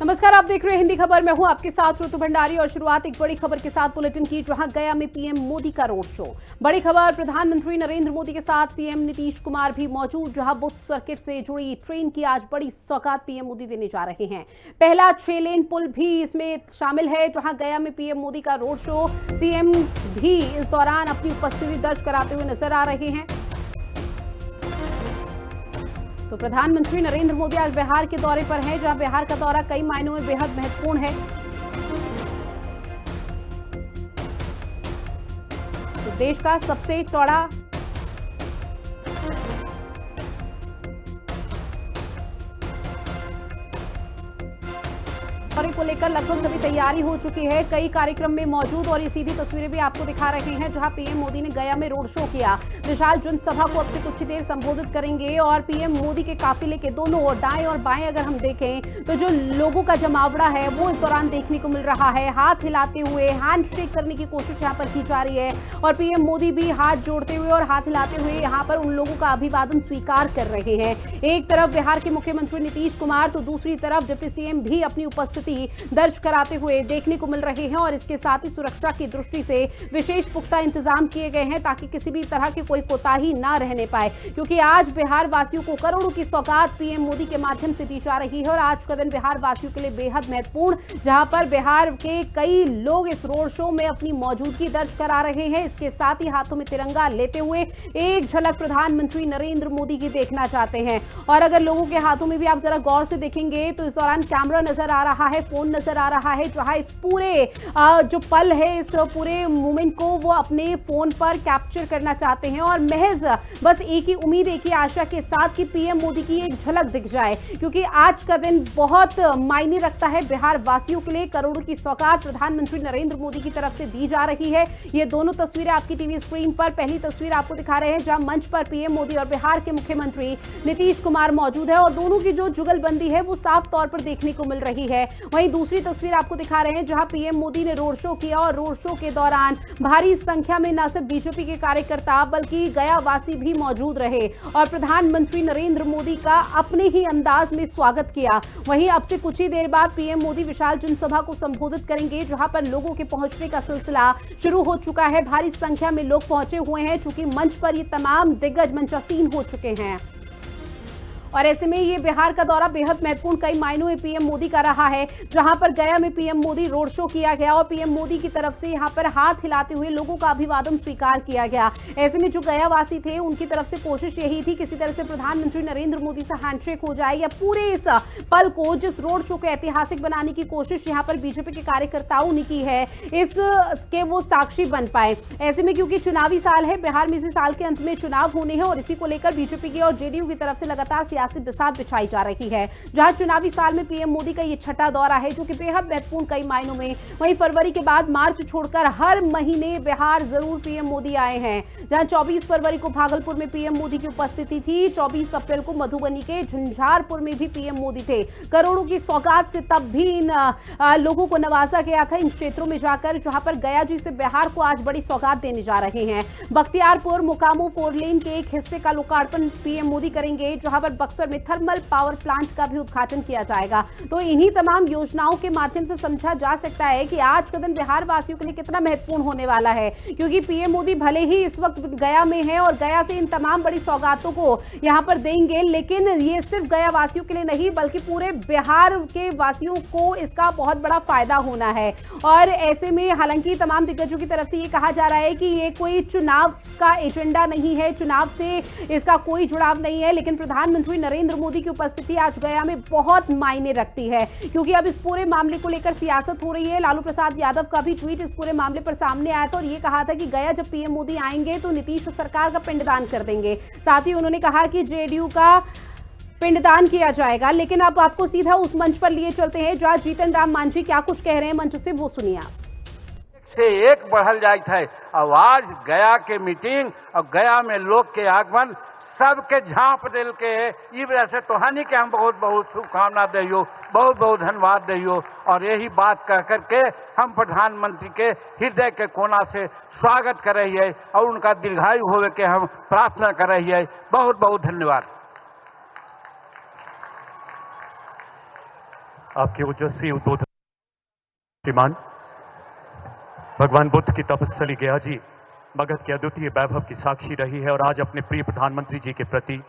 नमस्कार, आप देख रहे हैं हिंदी खबर। मैं हूं आपके साथ ऋतु भंडारी और शुरुआत एक बड़ी खबर के साथ बुलेटिन की, जहां गया में पीएम मोदी का रोड शो। बड़ी खबर, प्रधानमंत्री नरेंद्र मोदी के साथ सीएम नीतीश कुमार भी मौजूद, जहां बुद्ध सर्किट से जुड़ी ट्रेन की आज बड़ी सौगात पीएम मोदी देने जा रहे हैं। पहला 6 लेन पुल भी इसमें शामिल है, जहां गया में पीएम मोदी का रोड शो। सीएम भी इस दौरान अपनी उपस्थिति दर्ज कराते हुए नजर आ रहे हैं। तो प्रधानमंत्री नरेंद्र मोदी आज बिहार के दौरे पर हैं, जहां बिहार का दौरा कई मायनों में बेहद महत्वपूर्ण है। तो देश का सबसे चौड़ा दौरे को लेकर लगभग सभी तैयारी हो चुकी है। कई कार्यक्रम में मौजूद और ये सीधी तस्वीरें भी आपको दिखा रहे हैं, जहां पीएम मोदी ने गया में रोड शो किया। विशाल जनसभा को अब से कुछ ही देर संबोधित करेंगे और पीएम मोदी के काफिले के दोनों ओर दाएं और बाएं अगर हम देखें तो जो लोगों का जमावड़ा है वो इस दौरान देखने को मिल रहा है। हाथ हिलाते हुए हैंडशेक करने की कोशिश यहाँ पर की जा रही है और पीएम मोदी भी हाथ जोड़ते हुए और हाथ हिलाते हुए यहाँ पर उन लोगों का अभिवादन स्वीकार कर रहे हैं। एक तरफ बिहार के मुख्यमंत्री नीतीश कुमार तो दूसरी तरफ डिप्टी सीएम भी अपनी उपस्थिति दर्ज कराते हुए देखने को मिल रहे हैं और इसके साथ ही सुरक्षा की दृष्टि से विशेष पुख्ता इंतजाम किए गए हैं ताकि किसी भी तरह की कोई कोताही ना रहने पाए, क्योंकि आज बिहार वासियों को करोड़ों की सौगात पीएम मोदी के माध्यम से दी जा रही है। और आज का दिन बिहार वासियों के लिए बेहद महत्वपूर्ण, जहां पर बिहार के कई लोग इस रोड शो में अपनी मौजूदगी दर्ज करा रहे हैं। इसके साथ ही हाथों में तिरंगा लेते हुए एक झलक प्रधानमंत्री नरेंद्र मोदी की देखना चाहते हैं। और अगर लोगों के हाथों में भी आप जरा गौर से देखेंगे तो इस दौरान कैमरा नजर आ रहा है, फोन नजर आ रहा है, जहां इस पूरे जो पल है, इस पूरे मोमेंट को वो अपने फोन पर कैप्चर करना चाहते हैं और महज बस एक ही उम्मीद, एक ही आशा के साथ कि पीएम मोदी की एक झलक दिख जाए, क्योंकि आज का दिन बहुत मायने रखता है बिहार वासियों के लिए। करोड़ों की सौगात प्रधानमंत्री नरेंद्र मोदी की तरफ से दी जा रही है। ये दोनों तस्वीरें आपकी टीवी स्क्रीन पर, पहली तस्वीर आपको दिखा रहे हैं जहां मंच पर पीएम मोदी और बिहार के मुख्यमंत्री नीतीश कुमार मौजूद है और दोनों की जो जुगलबंदी है वो साफ तौर पर देखने को मिल रही है। वहीं दूसरी तस्वीर आपको दिखा रहे हैं जहां पीएम मोदी ने रोड शो किया और रोड शो के दौरान भारी संख्या में न सिर्फ बीजेपी के कार्यकर्ता बल्कि गया वासी भी मौजूद रहे और प्रधानमंत्री नरेंद्र मोदी का अपने ही अंदाज में स्वागत किया। वहीं अब से कुछ ही देर बाद पीएम मोदी विशाल जनसभा को संबोधित करेंगे, जहां पर लोगों के पहुंचने का सिलसिला शुरू हो चुका है। भारी संख्या में लोग पहुंचे हुए हैं, चूंकि मंच पर ये तमाम दिग्गज मंचासीन हो चुके हैं और ऐसे में ये बिहार का दौरा बेहद महत्वपूर्ण कई मायनों में पीएम मोदी का रहा है, जहां पर गया में पीएम मोदी रोड शो किया गया और पीएम मोदी की तरफ से यहां पर हाथ हिलाते हुए लोगों का अभिवादन स्वीकार किया गया। ऐसे में जो गया वासी थे उनकी तरफ से कोशिश यही थी किसी तरह से प्रधानमंत्री नरेंद्र मोदी से हैंडशेक हो जाए या पूरे इस पल को, जिस रोड शो को ऐतिहासिक बनाने की कोशिश यहाँ पर बीजेपी के कार्यकर्ताओं ने की है, इसके वो साक्षी बन पाए। ऐसे में क्योंकि चुनावी साल है, बिहार में इसी साल के अंत में चुनाव होने हैं और इसी को लेकर बीजेपी की और जेडीयू की तरफ से लगातार बिसात बिछाई जा रही है, जहां चुनावी साल में पीएम मोदी का ये छठा दौरा है, जो कि बेहद महत्वपूर्ण कई मायनों में। वहीं फरवरी के बाद मार्च छोड़कर हर महीने बिहार जरूर पीएम मोदी आए हैं, जहां 24 फरवरी को भागलपुर में पीएम मोदी की उपस्थिति थी, 24 अप्रैल को मधुबनी के झंझारपुर में भी पीएम मोदी थे। करोड़ों की सौगात से तब भी इन लोगों को नवाजा गया था इन क्षेत्रों में जाकर, जहां पर गया जी से बिहार को आज बड़ी सौगात देने जा रहे हैं। बख्तियारपुर मोकामो 4 लेन के एक हिस्से का लोकार्पण पीएम मोदी करेंगे, जहां पर बक्सर में थर्मल पावर प्लांट का भी उद्घाटन किया जाएगा। तो इन्हीं तमाम योजनाओं के माध्यम से समझा जा सकता है कि आज का दिन बिहार वासियों के लिए कितना महत्वपूर्ण होने वाला है, क्योंकि पीएम मोदी भले ही इस वक्त गया में है और गया से इन तमाम बड़ी सौगातों को यहां पर देंगे, लेकिन ये सिर्फ गया वासियों के लिए नहीं बल्कि पूरे बिहार के वासियों को इसका बहुत बड़ा फायदा होना है। और ऐसे में हालांकि तमाम दिग्गजों की तरफ से ये कहा जा रहा है कि ये कोई चुनाव का एजेंडा नहीं है, चुनाव से इसका कोई जुड़ाव नहीं है, लेकिन प्रधानमंत्री नरेंद्र मोदी की उपस्थिति आज गया में बहुत मायने रखती है, क्योंकि अब इस पूरे मामले को लेकर सियासत हो रही है। लालू प्रसाद यादव का भी ट्वीट इस पूरे मामले पर सामने आया था और ये कहा था कि गया जब पीएम मोदी आएंगे तो नीतीश सरकार का पिंडदान कर देंगे। साथ ही उन्होंने कहा कि जेडीयू का पिंडदान किया जाएगा। लेकिन अब आपको सीधा उस मंच पर लिए चलते हैं जहां जीतन राम मांझी क्या कुछ कह रहे हैं मंच से, वो सुनिए। से एक बढ़ल जात है आवाज गया के मीटिंग और गया में लोग के आगमन सबके झांप दिल के ई वजह से तोहानी के हम बहुत बहुत शुभकामना दियो, बहुत बहुत धन्यवाद दियो। और यही बात कह करके हम प्रधानमंत्री के हृदय के कोना से स्वागत कर रही है और उनका दीर्घायु होवे के हम प्रार्थना कर रही है। बहुत बहुत धन्यवाद। आपके ओजस्वी उद्बोधन श्रीमान भगवान बुद्ध की तपस्थली गया जी मगध के अद्वितीय वैभव की साक्षी रही है और आज अपने प्रिय प्रधानमंत्री जी के प्रति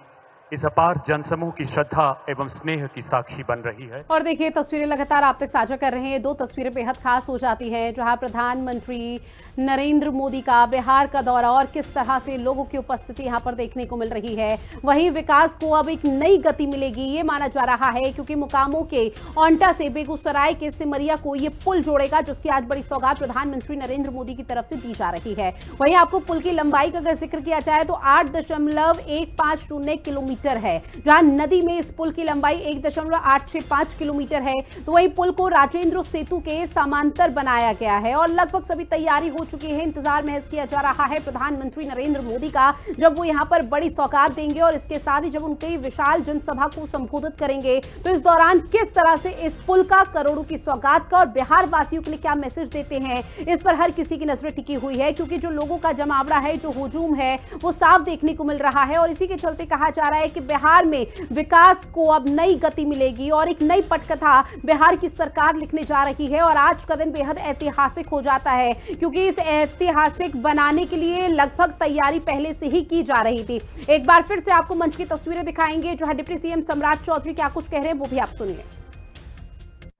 इस अपार जनसमूह की श्रद्धा एवं स्नेह की साक्षी बन रही है। और देखिए तस्वीरें लगातार आप तक साझा कर रहे हैं। दो तस्वीरें बेहद खास हो जाती हैं जहां प्रधानमंत्री नरेंद्र मोदी का बिहार का दौरा और किस तरह से लोगों की उपस्थिति यहां पर देखने को मिल रही है। वहीं विकास को अब एक नई गति मिलेगी ये माना जा रहा है क्योंकि मुकामों के औंटा से बेगूसराय के सिमरिया को ये पुल जोड़ेगा जिसकी आज बड़ी सौगात प्रधानमंत्री नरेंद्र मोदी की तरफ से दी जा रही है। वहीं आपको पुल की लंबाई का अगर जिक्र किया जाए तो 8.150 किलोमीटर है, जहां नदी में इस पुल की लंबाई 1.865 किलोमीटर है। तो वही पुल को राजेंद्र सेतु के समांतर बनाया गया है और लगभग सभी तैयारी हो चुकी है। इंतजार महज किया जा रहा है प्रधानमंत्री नरेंद्र मोदी का जब वो यहां पर बड़ी सौगात देंगे और इसके साथ ही जब उनकी विशाल जनसभा को संबोधित करेंगे तो इस दौरान किस तरह से इस पुल का करोड़ों की सौगात का और बिहार वासियों के लिए क्या मैसेज देते हैं इस पर हर किसी की नजरें टिकी हुई है क्योंकि जो लोगों का जमावड़ा है, जो हुजूम है वो साफ देखने को मिल रहा है और इसी के चलते कहा जा रहा है कि बिहार में विकास को अब नई गति मिलेगी और एक नई पटकथा बिहार की सरकार लिखने जा रही है। और आज का दिन बेहद ऐतिहासिक हो जाता है क्योंकि इस ऐतिहासिक बनाने के लिए लगभग तैयारी पहले से ही की जा रही थी। एक बार फिर से आपको मंच की तस्वीरें दिखाएंगे जहां डिप्टी सीएम सम्राट चौधरी क्या कुछ कह रहे हैं वो भी आप सुनिए।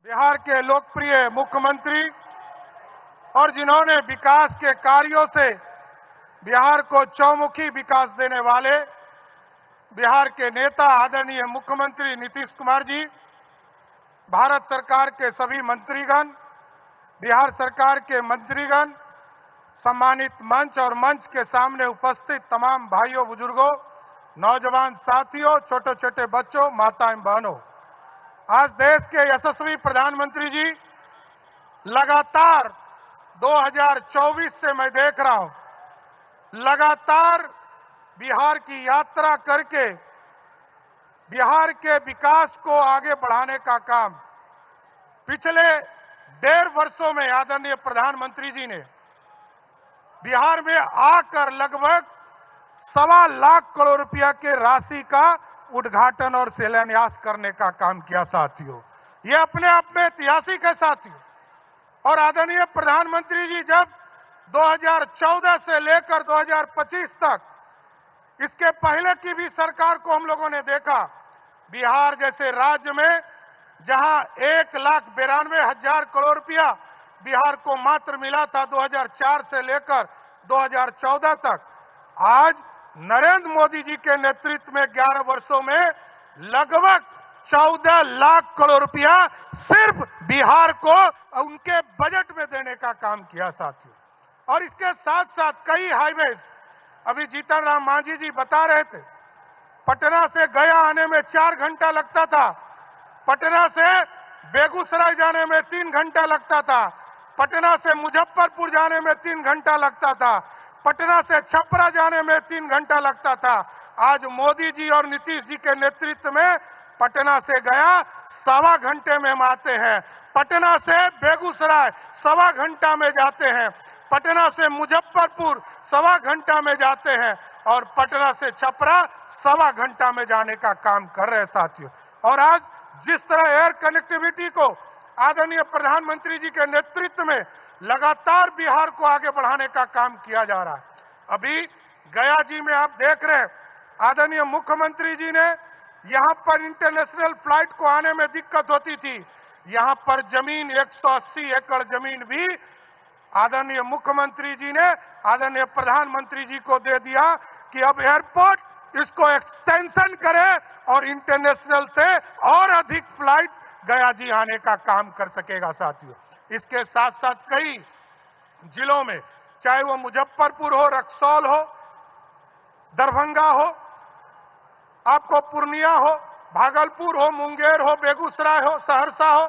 बिहार के लोकप्रिय मुख्यमंत्री और जिन्होंने विकास के कार्यों से बिहार को चौमुखी विकास देने वाले बिहार के नेता आदरणीय मुख्यमंत्री नीतीश कुमार जी, भारत सरकार के सभी मंत्रीगण, बिहार सरकार के मंत्रीगण, सम्मानित मंच और मंच के सामने उपस्थित तमाम भाइयों बुजुर्गों, नौजवान साथियों, छोटे छोटे बच्चों, माताएं बहनों, आज देश के यशस्वी प्रधानमंत्री जी लगातार 2024 से मैं देख रहा हूं, लगातार बिहार की यात्रा करके बिहार के विकास को आगे बढ़ाने का काम पिछले 1.5 वर्षों में आदरणीय प्रधानमंत्री जी ने बिहार में आकर लगभग 1.25 लाख करोड़ रुपया के राशि का उद्घाटन और शिलान्यास करने का काम किया। साथियों, ये अपने आप में ऐतिहासिक है साथियों। और आदरणीय प्रधानमंत्री जी जब 2014 से लेकर 2025 तक, इसके पहले की भी सरकार को हम लोगों ने देखा, बिहार जैसे राज्य में जहां 1,92,000 करोड़ रुपया बिहार को मात्र मिला था 2004 से लेकर 2014 तक, आज नरेंद्र मोदी जी के नेतृत्व में 11 वर्षों में लगभग 14 लाख करोड़ रुपया सिर्फ बिहार को उनके बजट में देने का काम किया साथियों। और इसके साथ साथ कई हाईवेज, अभी जीतन राम मांझी जी बता रहे थे, पटना से गया आने में 4 घंटा लगता था, पटना से बेगूसराय जाने में 3 घंटा लगता था, पटना से मुजफ्फरपुर जाने में 3 घंटा लगता था, पटना से छपरा जाने में 3 घंटा लगता था। आज मोदी जी और नीतीश जी के नेतृत्व में पटना से गया 1.25 घंटे में हम आते हैं, पटना से बेगूसराय 1.25 घंटा में जाते हैं, पटना से मुजफ्फरपुर 1.25 घंटा में जाते हैं और पटना से छपरा 1.25 घंटा में जाने का काम कर रहे हैं साथियों। और आज जिस तरह एयर कनेक्टिविटी को आदरणीय प्रधानमंत्री जी के नेतृत्व में लगातार बिहार को आगे बढ़ाने का काम किया जा रहा है। अभी गया जी में आप देख रहे हैं, आदरणीय मुख्यमंत्री जी ने यहां पर इंटरनेशनल फ्लाइट को आने में दिक्कत होती थी, यहां पर जमीन 180 एकड़ जमीन भी आदरणीय मुख्यमंत्री जी ने आदरणीय प्रधानमंत्री जी को दे दिया कि अब एयरपोर्ट इसको एक्सटेंशन करे और इंटरनेशनल से और अधिक फ्लाइट गया जी आने का काम कर सकेगा साथियों। इसके साथ साथ कई जिलों में, चाहे वो मुजफ्फरपुर हो, रक्सौल हो, दरभंगा हो, आपको पूर्णिया हो, भागलपुर हो, मुंगेर हो, बेगूसराय हो, सहरसा हो,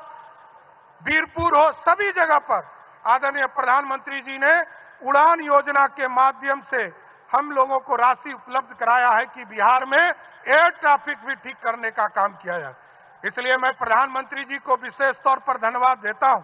बीरपुर हो, सभी जगह पर आदरणीय प्रधानमंत्री जी ने उड़ान योजना के माध्यम से हम लोगों को राशि उपलब्ध कराया है कि बिहार में एयर ट्रैफिक भी ठीक करने का काम किया जाए। इसलिए मैं प्रधानमंत्री जी को विशेष तौर पर धन्यवाद देता हूं